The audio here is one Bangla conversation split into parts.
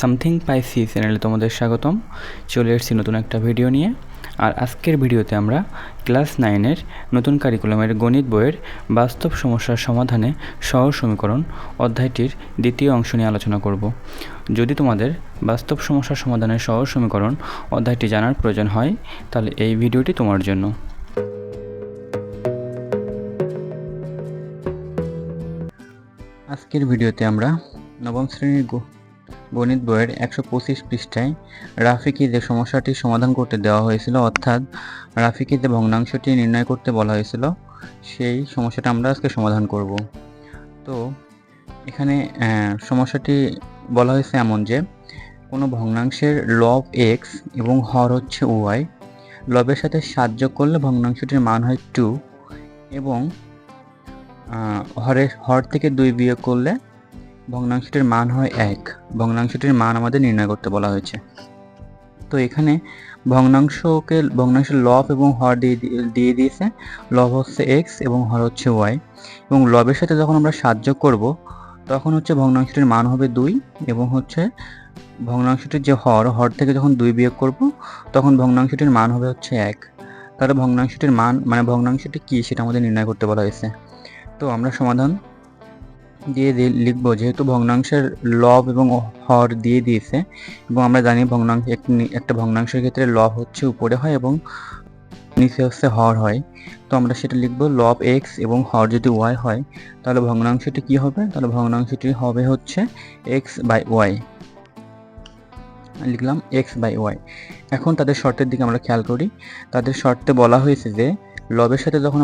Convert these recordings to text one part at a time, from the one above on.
সামথিং পাইসি চ্যানেলে তোমাদের স্বাগতম। চলে এসেছি নতুন একটা ভিডিও নিয়ে। আর আজকের ভিডিওতে আমরা ক্লাস 9-এর নতুন কারিকুলামের গণিত বইয়ের বাস্তব সমস্যার সমাধানে সহজ সমীকরণ অধ্যায়টির দ্বিতীয় অংশ নিয়ে আলোচনা করব। যদি তোমাদের বাস্তব সমস্যার সমাধানের সহজ সমীকরণ অধ্যায়টি জানার প্রয়োজন হয়, তাহলে এই ভিডিওটি তোমার জন্য। আজকের ভিডিওতে আমরা নবম শ্রেণীর গণিত বইয়ের 125 পৃষ্ঠায় রাফিকে যে সমস্যাটি সমাধান করতে দেওয়া হয়েছিল, অর্থাৎ রাফিকে যে ভগ্নাংশটি নির্ণয় করতে বলা হয়েছিল, সেই সমস্যাটা আমরা আজকে সমাধান করব। তো এখানে সমস্যাটি বলা হয়েছে এমন যে কোনো ভগ্নাংশের লব এক্স এবং হর হচ্ছে ওয়াই, লবের সাথে 7 যোগ করলে ভগ্নাংশটির মান হয় 2 এবং হর থেকে 2 বিয়োগ করলে ভগ্নাংশটির মান হয় 1। ভগ্নাংশটির মান আমাদের নির্ণয় করতে বলা হয়েছে। তো এখানে ভগ্নাংশের লব এবং হর দিয়ে দিয়েছে। লব হচ্ছে এক্স এবং হর হচ্ছে ওয়াই, এবং লবের সাথে যখন আমরা 7 যোগ করব তখন হচ্ছে ভগ্নাংশটির মান হবে 2 এবং হচ্ছে ভগ্নাংশটির যে হর থেকে যখন 2 বিয়োগ করব তখন ভগ্নাংশটির মান হবে হচ্ছে 1। তাহলে ভগ্নাংশটির মান মানে ভগ্নাংশটি কী সেটা আমাদের নির্ণয় করতে বলা হয়েছে। তো আমরা সমাধান দিয়ে লিখবো, যেহেতু ভগ্নাংশের লব এবং হর দিয়ে দিয়েছে এবং আমরা জানি একটা ভগ্নাংশের ক্ষেত্রে লব হচ্ছে উপরে হয় এবং নিচে হচ্ছে হর হয়। তো আমরা সেটা লিখবো লব এক্স এবং হর যদি ওয়াই হয় তাহলে ভগ্নাংশটি কি হবে, তাহলে ভগ্নাংশটি হবে হচ্ছে এক্স বাই ওয়াই। লিখলাম এক্স বাই ওয়াই। এখন তাদের শর্তের দিকে আমরা খেয়াল করি। তাদের শর্তে বলা হয়েছে যে লবের সাথে যখন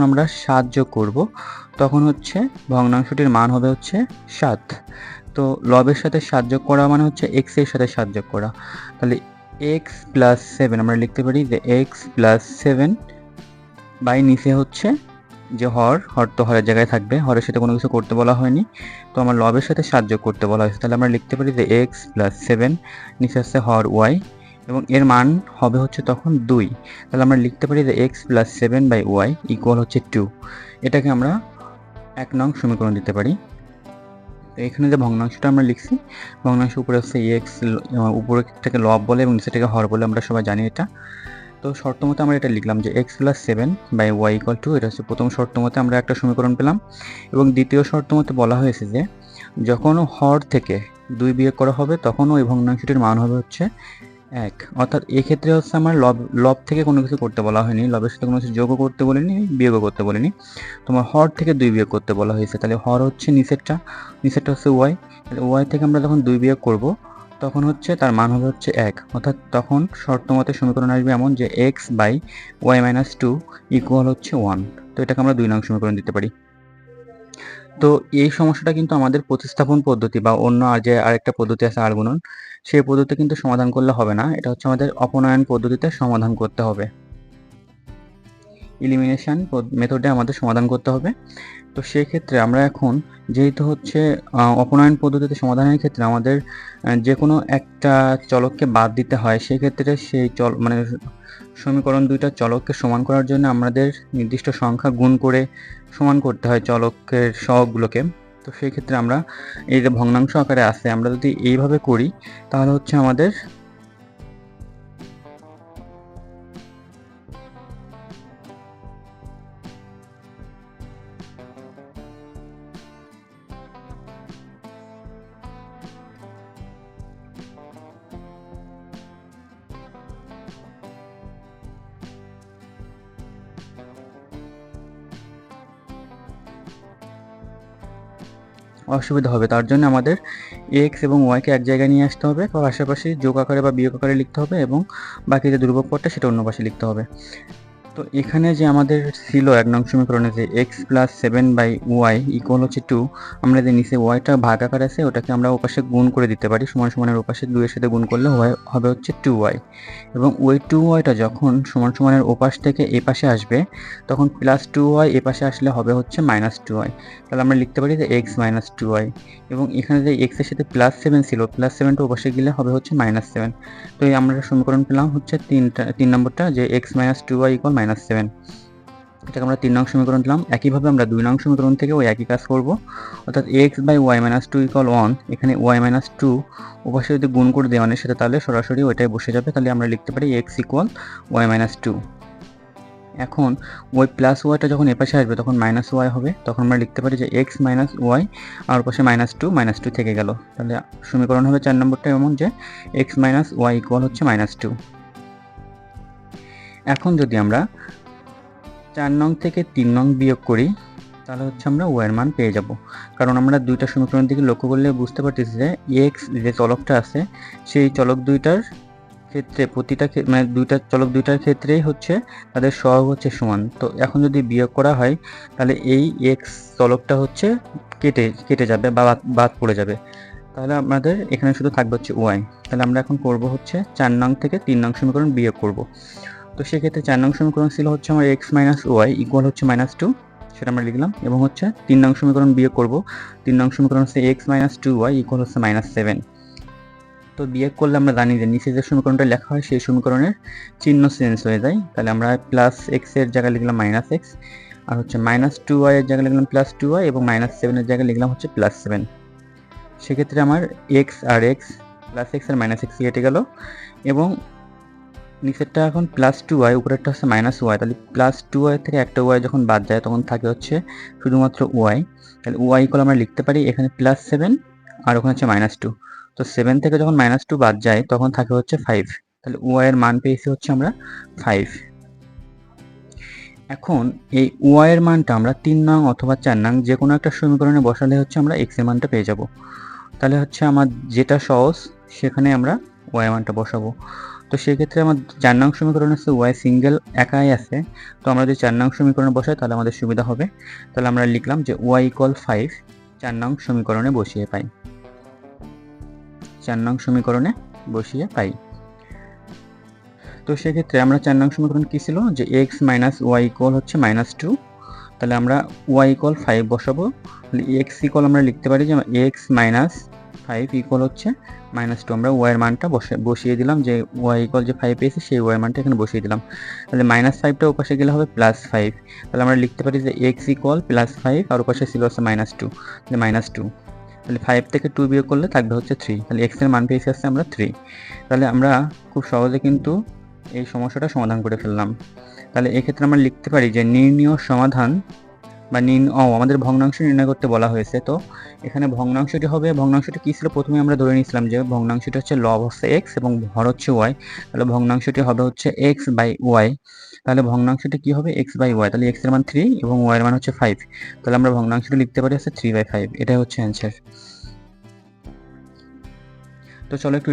আমরা 7 যোগ করব তখন হচ্ছে ভগ্নাংশটির মান হবে হচ্ছে 7। তো লবের সাথে 7 যোগ করা মানে হচ্ছে এক্স এর সাথে 7 যোগ করা। তাহলে এক্স প্লাস 7 আমরা লিখতে পারি যে এক্স প্লাস 7 বাই নিচে হচ্ছে যে হর তো হরের জায়গায় থাকবে, হরের সাথে কোনো কিছু করতে বলা হয়নি। তো আমার লবের সাথে 7 যোগ করতে বলা হয়েছে, তাহলে আমরা লিখতে পারি যে এক্স প্লাস 7 নিচে হচ্ছে হর ওয়াই এবং এর মান হবে হচ্ছে তখন 2। তাহলে আমরা লিখতে পারি যে x plus 7 by y equal হচ্ছে 2। এটাকে আমরা 1 নং সমীকরণ দিতে পারি। তো এখানে যে ভগ্নাংশটা আমরা লিখছি, ভগ্নাংশ উপরে হচ্ছে এক্স, উপরেটাকে লব বলে এবং নিচেটাকে হর বলে, আমরা সবাই জানি এটা। তো শর্ত মতে আমরা এটা লিখলাম যে x plus 7 by y equal to, এটা হচ্ছে প্রথম শর্ত মতে আমরা একটা সমীকরণ পেলাম। এবং দ্বিতীয় শর্ত মতে বলা হয়েছে যে যখন হর থেকে 2 বিয়োগ করা হবে তখন ওই ভগ্নাংশটির মান হবে হচ্ছে 1। অর্থাৎ এক্ষেত্রে হচ্ছে আমার লব থেকে কোনো কিছু করতে বলা হয়নি, লবের সাথে কোনো কিছু যোগও করতে বলিনি, বিয়োগও করতে বলিনি। তোমার হর থেকে 2 বিয়োগ করতে বলা হয়েছে। তাহলে হর হচ্ছে নিচেরটা হচ্ছে ওয়াই। তাহলে ওয়াই থেকে আমরা যখন 2 বিয়োগ করব তখন হচ্ছে তার মান হবে হচ্ছে 1। অর্থাৎ তখন শর্ত মতে সমীকরণ আসবে এমন যে x by y minus 2 equal হচ্ছে 1। তো এটাকে আমরা 2 নং সমীকরণ দিতে পারি। তো এই সমস্যাটা কিন্তু আমাদের প্রতিস্থাপন পদ্ধতি বা অন্য আরেকটা পদ্ধতি আছে আর গুণন, সেই পদ্ধতি কিন্তু সমাধান করলে হবে না। এটা হচ্ছে আমাদের অপনয়ন পদ্ধতিতে সমাধান করতে হবে, এলিমিনেশন মেথডে আমাদের সমাধান করতে হবে। তো সেই ক্ষেত্রে আমরা এখন যেহেতু হচ্ছে অপনয়ন পদ্ধতিতে সমাধানের ক্ষেত্রে আমাদের যে কোনো একটা চলককে বাদ দিতে হয়, সেক্ষেত্রে সেই সমীকরণ দুইটা চলককে সমান করার জন্য আমাদের নির্দিষ্ট সংখ্যা গুণ করে সমান করতে হয় চলকের সহগগুলোকে। তো সেই ক্ষেত্রে আমরা এই যে ভগ্নাংশ আকারে আছে, আমরা যদি এইভাবে করি তাহলে হচ্ছে আমাদের অসুবিধা হবে। তার জন্য আমাদের এক্স এবং ওয়াইকে এক জায়গায় নিয়ে আসতে হবে, বা পাশাপাশি যোগ আকারে বা বিয়োগ আকারে লিখতে হবে, এবং বাকি যে ধ্রুবক পদটা সেটা অন্য পাশে লিখতে হবে। তো এখানে যে আমাদের ছিল 1 নং সমীকরণে যে x plus 7 by y equal হচ্ছে 2, আমরা যে নিচে ওয়াইটা ভাগ আকার আছে ওটাকে আমরা ওপাশে গুণ করে দিতে পারি। সমান সমানের ওপাশে 2 এর সাথে গুণ করলে হবে হচ্ছে 2y, এবং ওই 2yটা যখন সমান সমানের ওপাশ থেকে এ পাশে আসবে তখন প্লাস 2y এ পাশে আসলে হবে হচ্ছে মাইনাস 2y। তাহলে আমরা লিখতে পারি যে এক্স মাইনাস 2y, এবং এখানে যে এক্স এর সাথে প্লাস 7 ছিল, প্লাস 7টা ওপাশে গেলে হবে হচ্ছে মাইনাস 7। তো এই আমরা সমীকরণ পেলাম হচ্ছে 3 নম্বরটা, যে এক্স মাইনাস 2y ইকুয়াল -7। এটাকে আমরা 3 নং সমীকরণ দিলাম। একইভাবে আমরা 2 নং সমীকরণ থেকে ওই একই কাজ করব, অর্থাৎ x/y-2 = 1। এখানে y-2 ওপাশে যদি গুণ করে দেওয়া হয় সেটা, তাহলে সরাসরি ওইটাই বসে যাবে। তাহলে আমরা লিখতে পারি x = y-2। এখন ওই প্লাস ওয়াইটা যখন এপাশে আসবে তখন মাইনাস ওয়াই হবে, তখন আমরা লিখতে পারি যে এক্স মাইনাস ওয়াই, আর পাশে -2 থেকে গেল। তাহলে সমীকরণ হবে 4 নম্বরটা এমন যে এক্স মাইনাস ওয়াই ইকুয়াল হচ্ছে -2। এখন যদি আমরা 4 নং থেকে 3 নং বিয়োগ করি তাহলে হচ্ছে আমরা ওয়াইয়ের মান পেয়ে যাব, কারণ আমরা দুইটা সমীকরণের দিকে লক্ষ্য করলে বুঝতে পারতেছি যে এক্স যে চলকটা আছে সেই চলক দুইটার ক্ষেত্রে প্রতিটা মানে চলক দুইটার ক্ষেত্রেই হচ্ছে তাদের সহগ হচ্ছে সমান। তো এখন যদি বিয়োগ করা হয় তাহলে এই এক্স চলকটা হচ্ছে কেটে যাবে বা বাদ পড়ে যাবে। তাহলে আমাদের এখানে শুধু থাকবে হচ্ছে ওয়াই। তাহলে আমরা এখন করব হচ্ছে 4 নং থেকে 3 নং সমীকরণ বিয়োগ করব। তো সেক্ষেত্রে 4 নং সমীকরণ ছিল হচ্ছে আমার এক্স মাইনাস ওয়াই ইকুয়াল হচ্ছে -2, সেটা আমরা লিখলাম। এবং হচ্ছে 3 নং সমীকরণ বিয়োগ করব। 3 নং সমীকরণ হচ্ছে এক্স মাইনাস 2y ইকুয়াল হচ্ছে -7। তো বিয়োগ করলে আমরা জানি যে নিচে যে সমীকরণটা লেখা হয় সেই সমীকরণের চিহ্ন চেঞ্জ হয়ে যায়। তাহলে আমরা প্লাস এক্স এর জায়গায় লিখলাম -x, আর হচ্ছে -2y এর জায়গায় লিখলাম +2y, এবং -7 এর জায়গায় লিখলাম হচ্ছে +7। সেক্ষেত্রে আমার এক্স আর এক্স, প্লাস এক্স আর -x কেটে গেল, এবং নিচেরটা এখন +2y, উপরেরটা হচ্ছে -y। তাহলে +2y থেকে একটা y যখন বাদ যায় তখন থাকে হচ্ছে শুধুমাত্র y। তাহলে y ইকুয়াল আমরা লিখতে পারি এখানে +7 আর ওখানে হচ্ছে -2। তো 7 থেকে যখন -2 বাদ যায় তখন থাকে হচ্ছে 5। তাহলে y এর মান পেয়েছি হচ্ছে আমরা 5। এখন এই y এর মানটা আমরা 3 নং অথবা 4 নং যে কোনো একটা সমীকরণে বসালে হচ্ছে আমরা x এর মানটা পেয়ে যাব। তাহলে হচ্ছে আমার যেটা সহজ সেখানে আমরা y এর মানটা বসাবো। তো সেক্ষেত্রে আমার 4 নং সমীকরণ হচ্ছে y সিঙ্গেল একাই আছে। তো আমরা যদি 4 নং সমীকরণে বসাই তাহলে আমাদের সুবিধা হবে। তাহলে আমরা লিখলাম যে y = 5 4 নং সমীকরণে বসিয়ে পাই। 4 নং সমীকরণে বসিয়ে পাই। তো সেক্ষেত্রে আমরা 4 নং সমীকরণ কি ছিল যে x - y ইকুয়াল হচ্ছে -2। তাহলে আমরা y = 5 বসাবো। তাহলে x ইকুয়াল আমরা লিখতে পারি যে x - 5 ইকুয়াল হচ্ছে -2। আমরা y এর মানটা বসিয়ে দিলাম, যে y ইকুয়াল যে 5 পেয়েছি সেই y এর মানটা এখানে বসিয়ে দিলাম। তাহলে -5টা ওপাশে গেলে হবে +5। তাহলে আমরা লিখতে পারি যে x ইকুয়াল +5 আর ওপাশে ছিল হচ্ছে -2। তাহলে -2। তাহলে 5 থেকে 2 বিয়োগ করলে থাকবে হচ্ছে 3। তাহলে x এর মান পেয়েছি হচ্ছে আমরা 3। তাহলে আমরা খুব সহজে কিন্তু এই সমস্যাটা সমাধান করে ফেললাম। তাহলে এক্ষেত্রে আমরা লিখতে পারি যে নির্ণীয় সমাধান বা আমাদের ভগ্নাংশ নির্ণয় করতে বলা হয়েছে। তো এখানে ভগ্নাংশটি হবে, ভগ্নাংশটি কী ছিল প্রথমে আমরা ধরে নিয়েছিলাম যে ভগ্নাংশটি হচ্ছে লব হচ্ছে x এবং ভর হচ্ছে y। তাহলে ভগ্নাংশটি হবে হচ্ছে x/y। তাহলে ভগ্নাংশটি কি হবে x/y। তাহলে x এর মান 3 এবং y এর মান হচ্ছে 5। তাহলে আমরা ভগ্নাংশটি লিখতে পারি হচ্ছে 3/5। এটাই হচ্ছে অ্যান্সার। তো চলো একটু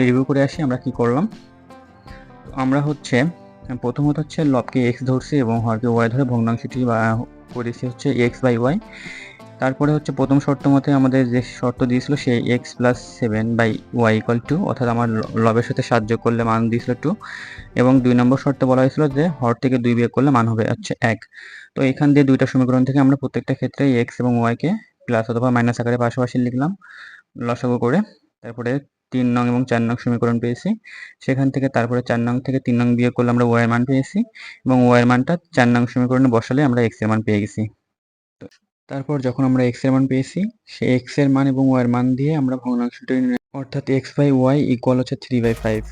রিভিউ করে আসি আমরা কি করলাম। আমরা হচ্ছে প্রথমত হচ্ছে লবকে x ধরছি এবং হরকে y ধরে ভগ্নাংশটি করেছি হচ্ছে x/y। তারপরে হচ্ছে প্রথম শর্ত মতে আমাদের যে শর্ত দিয়েছিল সেই x + 7/y = 2, অর্থাৎ আমার লবের সাথে 7 যোগ করলে মান দিয়েছিল 2। এবং 2 নম্বর শর্তে বলা হয়েছিল যে হর থেকে 2 বিয়োগ করলে মান হবে হচ্ছে 1। তো এখান দিয়ে দুইটা সমীকরণ থেকে আমরা প্রত্যেকটা ক্ষেত্রে x এবং y কে প্লাস অথবা মাইনাস আকারে পাশাপাশি লিখলাম লসাগু করে। তারপরে 3 নং এবং 4 নং সমীকরণ পেয়েছি। সেখান থেকে তারপরে 4 নং থেকে 3 নং বিয়োগ করলে আমরা y এর মান পেয়েছি, এবং y এর মানটা 4 নং সমীকরণে বসালে আমরা x এর মান পেয়ে গেছি। তারপর যখন আমরা x এর মান পেয়েছি সেই x এর মান এবং y এর মান দিয়ে আমরা ভগ্নাংশটি অর্থাৎ x/y ইকুয়াল হচ্ছে 3/5।